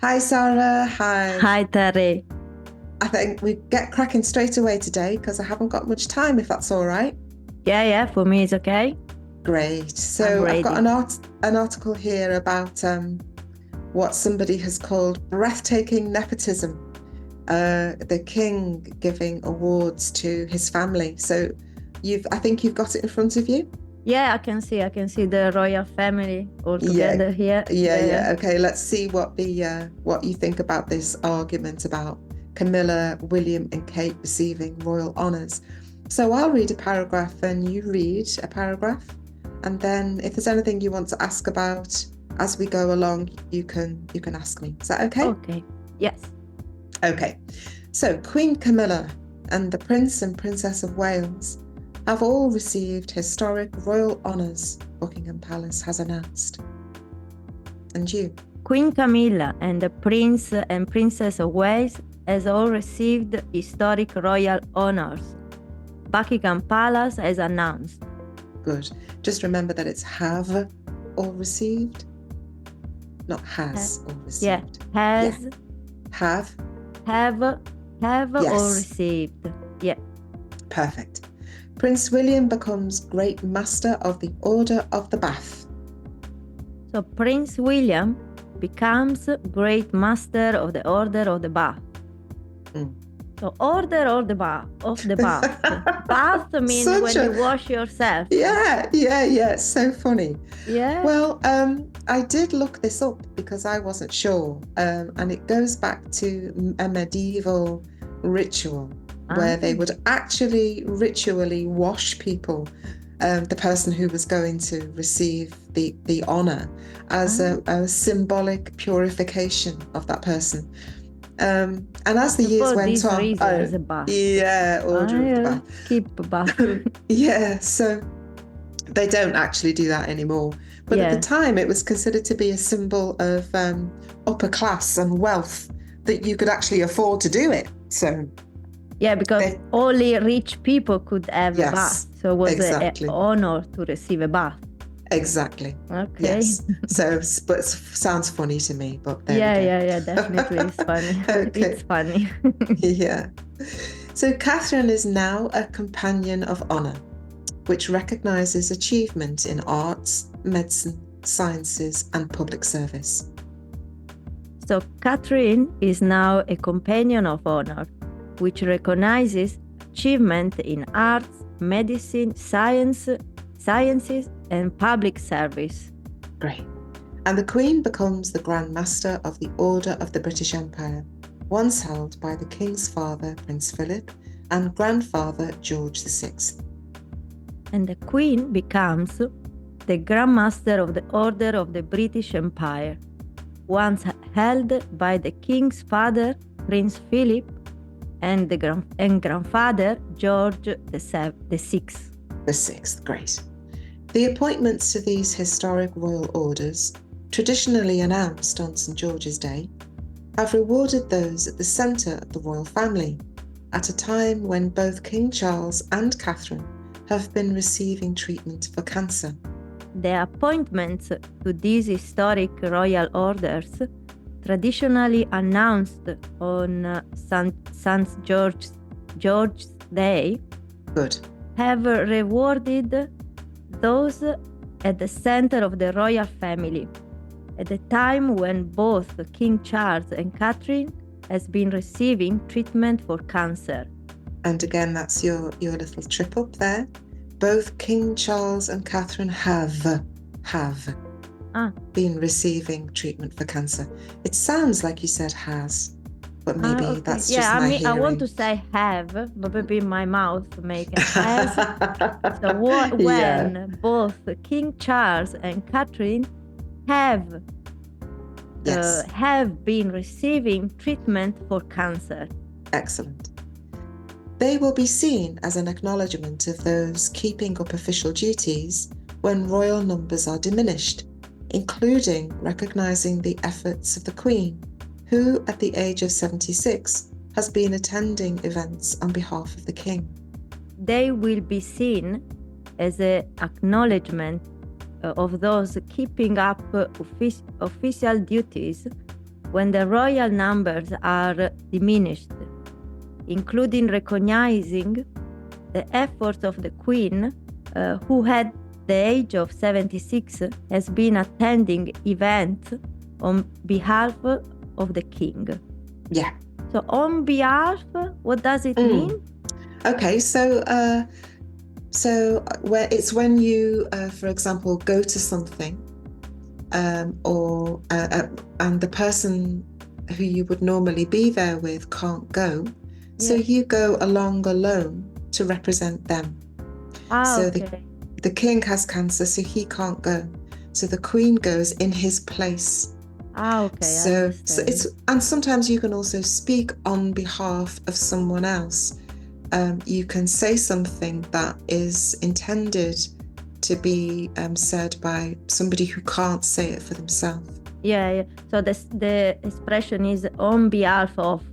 Hi, Sara. Hi. Hi, Terry. I think we get cracking straight away today because I haven't got much time, if that's all right. Yeah, for me it's okay. Great. I'm So I've got ready. an article here about what somebody has called breathtaking nepotism. The king giving awards to his family. So I think you've got it in front of you. Yeah, I can see the royal family all Yeah, together here. yeah. Yeah. Okay, let's see what you think about this argument about Camilla, William, and Kate receiving royal honours. So I'll read a paragraph and you read a paragraph, and then if there's anything you want to ask about as we go along, you can ask me. Is that okay? Okay. Yes. Okay. So Queen Camilla and the Prince and Princess of Wales have all received historic royal honours, Buckingham Palace has announced. And you? Queen Camilla and the Prince and Princess of Wales has all received historic royal honors. Buckingham Palace has announced. Good. Just remember that it's have or received, not Ha- has or yeah, received. Yeah. has, Have. have, have or Yes. received. Yeah. Perfect. Prince William becomes Great Master of the Order of the Bath. So Prince William becomes Great Master of the Order of the Bath. Mm. So order of the bath. Bath means Such when you a wash yourself. yeah. So funny. Yeah. Well, I did look this up because I wasn't sure, and it goes back to a medieval ritual where they would actually ritually wash people, the person who was going to receive the honor, as a symbolic purification of that person. And as the years For went this on, reason is a bath. yeah, order of the bath. Keep bath. Yeah, so they don't actually do that anymore. But at the time, it was considered to be a symbol of upper class and wealth, that you could actually afford to do it. So, Yeah, because only rich people could have a bath. yes, So it was an exactly. honor to receive a bath. Exactly. Okay. Yes. So, but it sounds funny to me, but there we go. Yeah, definitely. It's funny. Okay. It's funny. Yeah. So Catherine is now a companion of honor, which recognizes achievement in arts, medicine, sciences, and public service. So Catherine is now a companion of honor, which recognizes achievement in arts, medicine, sciences, and public service. Great. And the Queen becomes the Grand Master of the Order of the British Empire, once held by the King's father, Prince Philip, and grandfather, George VI. And the Queen becomes the Grand Master of the Order of the British Empire, once held by the King's father, Prince Philip, and grandfather, George VI. The sixth, great. The appointments to these historic royal orders, traditionally announced on St. George's Day, have rewarded those at the centre of the royal family, at a time when both King Charles and Catherine have been receiving treatment for cancer. The appointments to these historic royal orders, traditionally announced on St. George's Day, Good. have rewarded those at the center of the royal family, at the time when both King Charles and Catherine has been receiving treatment for cancer. And again, that's your little trip up there. Both King Charles and Catherine have been receiving treatment for cancer. It sounds like you said has, but maybe okay. that's just my hearing. I want to say have, but maybe my mouth make it has. So when both King Charles and Catherine have been receiving treatment for cancer. Excellent. They will be seen as an acknowledgement of those keeping up official duties when royal numbers are diminished, including recognising the efforts of the Queen, who at the age of 76 has been attending events on behalf of the King. They will be seen as an acknowledgement of those keeping up official duties when the royal numbers are diminished, including recognizing the efforts of the Queen, who at the age of 76 has been attending events on behalf of the King. Yeah. So on behalf, what does it mean? Okay, so where it's when you, for example, go to something, and the person who you would normally be there with can't go, so you go along alone to represent them. So the king has cancer, so he can't go. So the Queen goes in his place. So it's, and sometimes you can also speak on behalf of someone else. You can say something that is intended to be said by somebody who can't say it for themselves. Yeah. So the expression is on behalf of.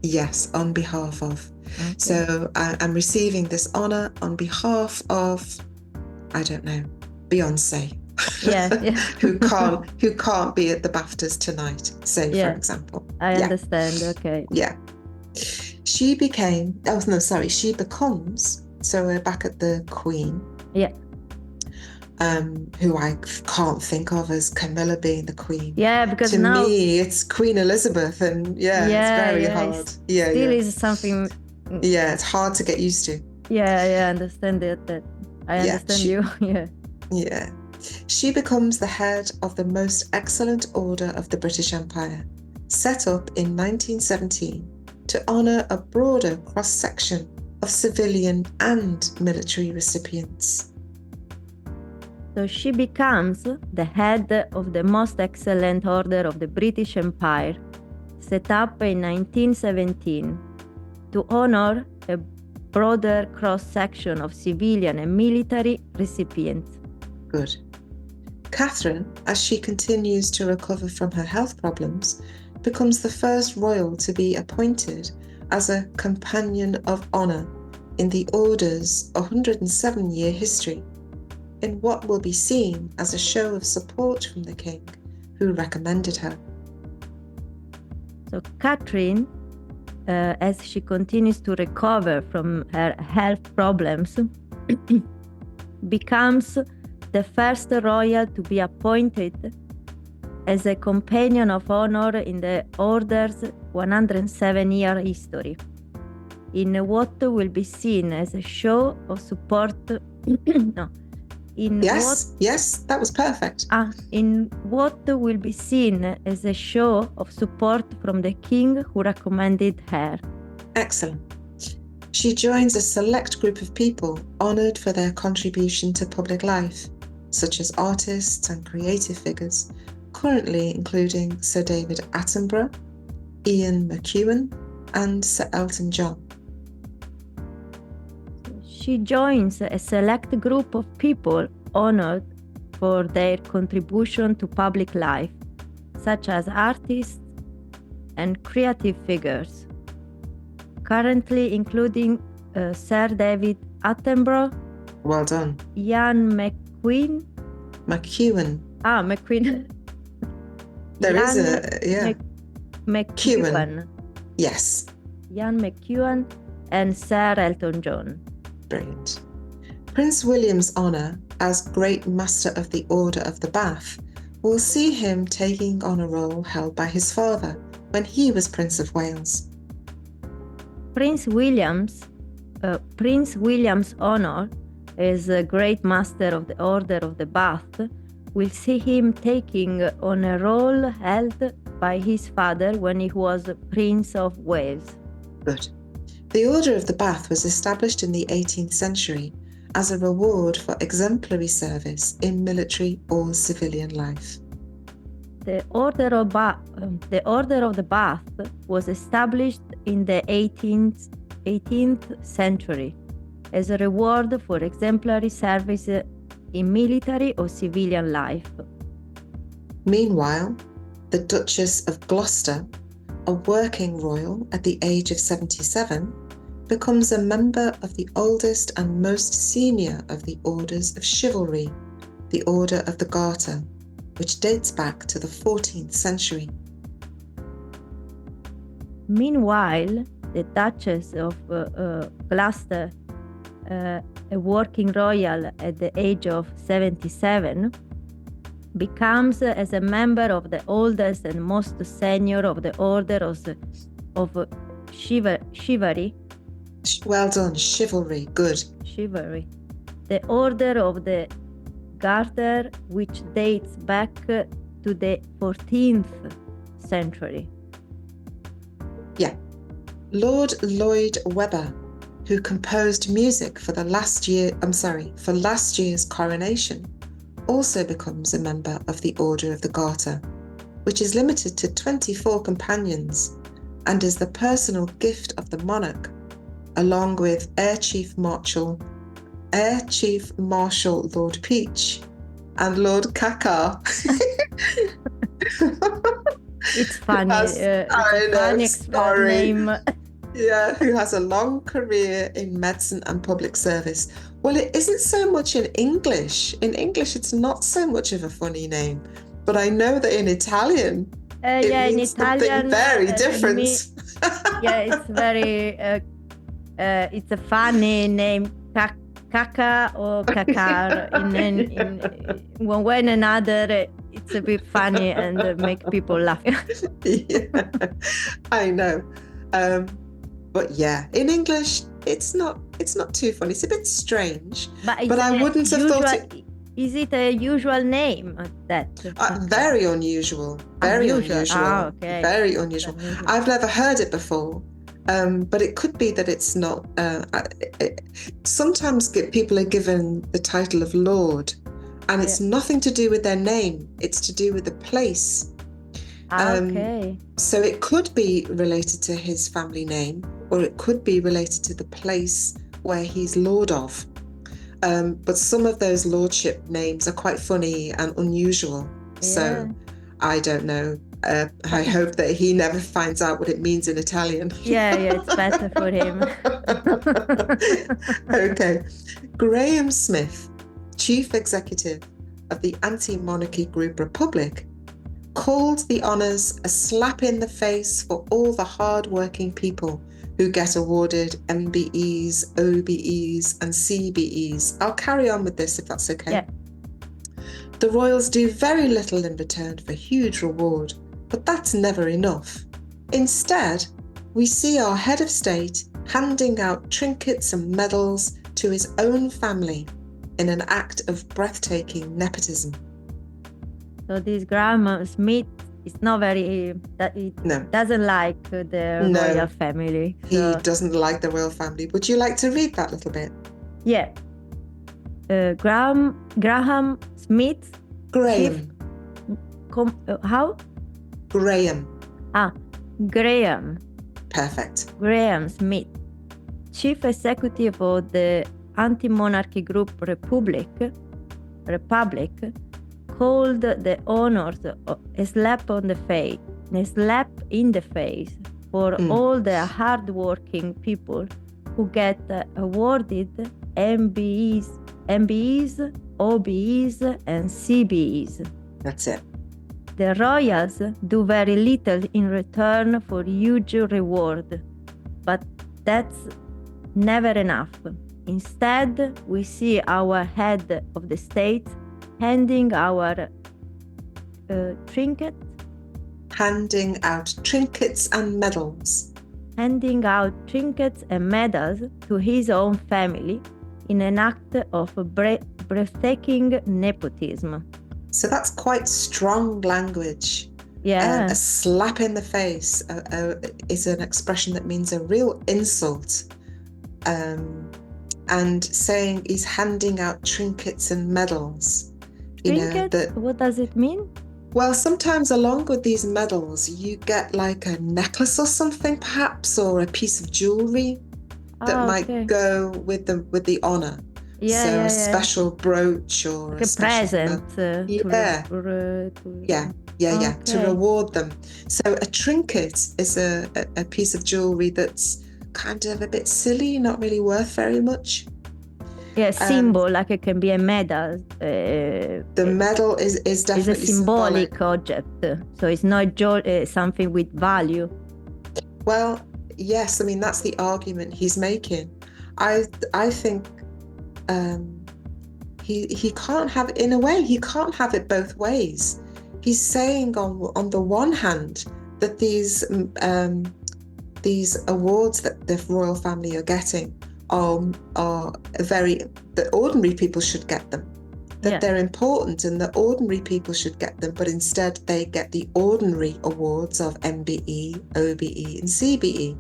Yes, on behalf of. Okay. So I'm receiving this honor on behalf of, I don't know, Beyonce. Yeah. who can't be at the BAFTAs tonight, say, for example. I understand. Okay. Yeah. She becomes, so we're back at the Queen. Yeah. Who I can't think of as Camilla being the Queen. Yeah, because to now, me it's Queen Elizabeth, and it's very hard. Is something. Yeah, it's hard to get used to. Yeah, I understand that. I understand you. Yeah. Yeah. She becomes the head of the Most Excellent Order of the British Empire, set up in 1917 to honor a broader cross-section of civilian and military recipients. So she becomes the head of the Most Excellent Order of the British Empire, set up in 1917 to honor a broader cross-section of civilian and military recipients. Good. Catherine, as she continues to recover from her health problems, becomes the first royal to be appointed as a Companion of Honour in the Order's 107-year history, in what will be seen as a show of support from the King, who recommended her. So Catherine, as she continues to recover from her health problems, becomes the first royal to be appointed as a Companion of Honor in the Order's 107-year history, in what will be seen as a show of support. Yes, that was perfect. In what will be seen as a show of support from the King who recommended her. Excellent. She joins a select group of people honoured for their contribution to public life, such as artists and creative figures, currently including Sir David Attenborough, Ian McEwan, and Sir Elton John. She joins a select group of people honoured for their contribution to public life, such as artists and creative figures, currently including Sir David Attenborough. Well done. Ian McEwan. McEwan. There is a, McEwan. Yes. Ian McEwan and Sir Elton John. Brilliant. Prince William's honour as Great Master of the Order of the Bath will see him taking on a role held by his father when he was Prince of Wales. Prince William's honour as a Great Master of the Order of the Bath will see him taking on a role held by his father when he was Prince of Wales. Good. The Order of the Bath was established in the 18th century as a reward for exemplary service in military or civilian life. The Order of the Bath was established in the 18th century as a reward for exemplary service in military or civilian life. Meanwhile, the Duchess of Gloucester, a working royal at the age of 77, becomes a member of the oldest and most senior of the orders of chivalry, the Order of the Garter, which dates back to the 14th century. Meanwhile, the Duchess of Gloucester, a working royal at the age of 77, becomes as a member of the oldest and most senior of the order of chivalry. Well done, chivalry, good. Chivalry. The order of the Garter, which dates back to the 14th century. Yeah. Lord Lloyd Webber, who composed music for last year's coronation, also becomes a member of the Order of the Garter, which is limited to 24 companions and is the personal gift of the monarch, along with Air Chief Marshal Lord Peach and Lord Caca. It's funny. It's a funny name. Yeah, who has a long career in medicine and public service. Well, it isn't so much in English. In English, it's not so much of a funny name. But I know that in Italian, it means something very different. It's very, it's a funny name. Caca or cacar. In one way and another, it's a bit funny and make people laugh. Yeah, I know. But yeah, in English, it's not too funny. It's a bit strange. But I wouldn't have thought it. Is it a usual name that? Very unusual. Very unusual. Ah, okay. Very unusual. I've never heard it before. But it could be that it's not. Sometimes people are given the title of Lord, and it's nothing to do with their name. It's to do with the place. Okay. So it could be related to his family name, or it could be related to the place where he's Lord of. But some of those lordship names are quite funny and unusual. So I don't know. I hope that he never finds out what it means in Italian. Yeah, it's better for him. Okay. Graham Smith, Chief Executive of the anti-monarchy group Republic, called the honours a slap in the face for all the hard-working people who get awarded MBEs, OBEs and CBEs. I'll carry on with this if that's okay. Yeah. The royals do very little in return for huge reward, but that's never enough. Instead, we see our head of state handing out trinkets and medals to his own family in an act of breathtaking nepotism. So this Graham Smith is not very, doesn't like the royal family. So. He doesn't like the royal family. Would you like to read that little bit? Yeah. Graham Smith. Graham. How? Graham. Graham. Perfect. Graham Smith, Chief Executive of the anti-monarchy group Republic, called the honors a slap in the face for all the hard-working people who get awarded MBEs, OBEs, and CBEs. That's it. The royals do very little in return for huge reward, but that's never enough. Instead, we see our head of the state handing out trinkets and medals. Handing out trinkets and medals to his own family in an act of breathtaking nepotism. So that's quite strong language. Yeah. A slap in the face is an expression that means a real insult. And saying he's handing out trinkets and medals. Trinkets? What does it mean? Well, sometimes along with these medals, you get like a necklace or something, perhaps, or a piece of jewelry that might go with the honor. A special brooch or like a present. To reward them. So a trinket is a piece of jewelry that's kind of a bit silly, not really worth very much. Yeah, symbol, like it can be a medal. The medal is definitely a symbolic object, so it's not something with value. Well, yes, I mean that's the argument he's making. I think um, he can't have in a way he can't have it both ways. He's saying on the one hand that these awards that the royal family are getting are very that ordinary people should get them, that Yeah. they're important and that ordinary people should get them, but instead they get the ordinary awards of MBE, OBE, and CBE.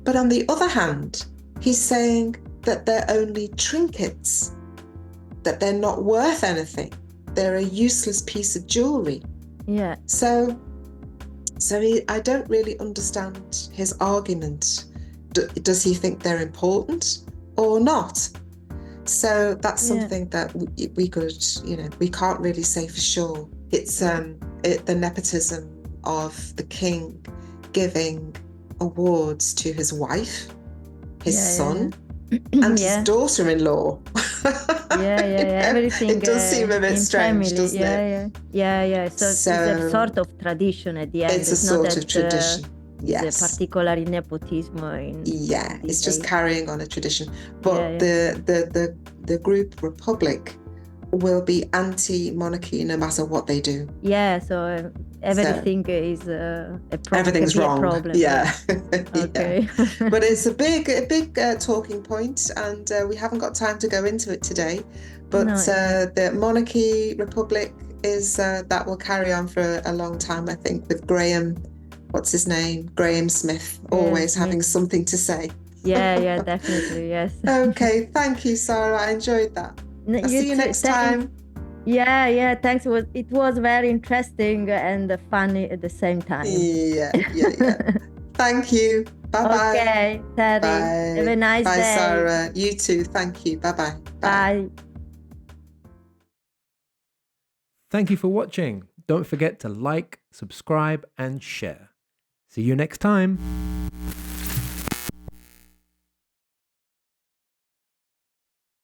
But on the other hand, he's saying that they're only trinkets, that they're not worth anything. They're a useless piece of jewelry. Yeah. So I don't really understand his argument. Does he think they're important or not? So that's something that we could, we can't really say for sure. It's the nepotism of the king giving awards to his wife, his son, and his daughter-in-law. Everything It does seem a bit strange, family. doesn't it? Yeah. So it's a sort of tradition at the end. It's a sort of tradition. Yes. It's a particular nepotism it's just carrying on a tradition. But the group Republic will be anti-monarchy no matter what they do. Yeah, so everything is a problem. Everything's wrong. Problem. Yeah. Okay. Yeah. But it's a big talking point, and we haven't got time to go into it today. But the monarchy republic is that will carry on for a long time, I think, with Graham. What's his name? Graham Smith, always having something to say. Yeah, definitely, yes. Okay, thank you, Sara. I enjoyed that. I'll see you next time. Yeah, thanks. It was very interesting and funny at the same time. Yeah. Thank you. Bye-bye. Okay, Terry. Bye. Have a nice day. Bye, Sara. You too. Thank you. Bye-bye. Bye. Thank you for watching. Don't forget to like, subscribe, and share. See you next time.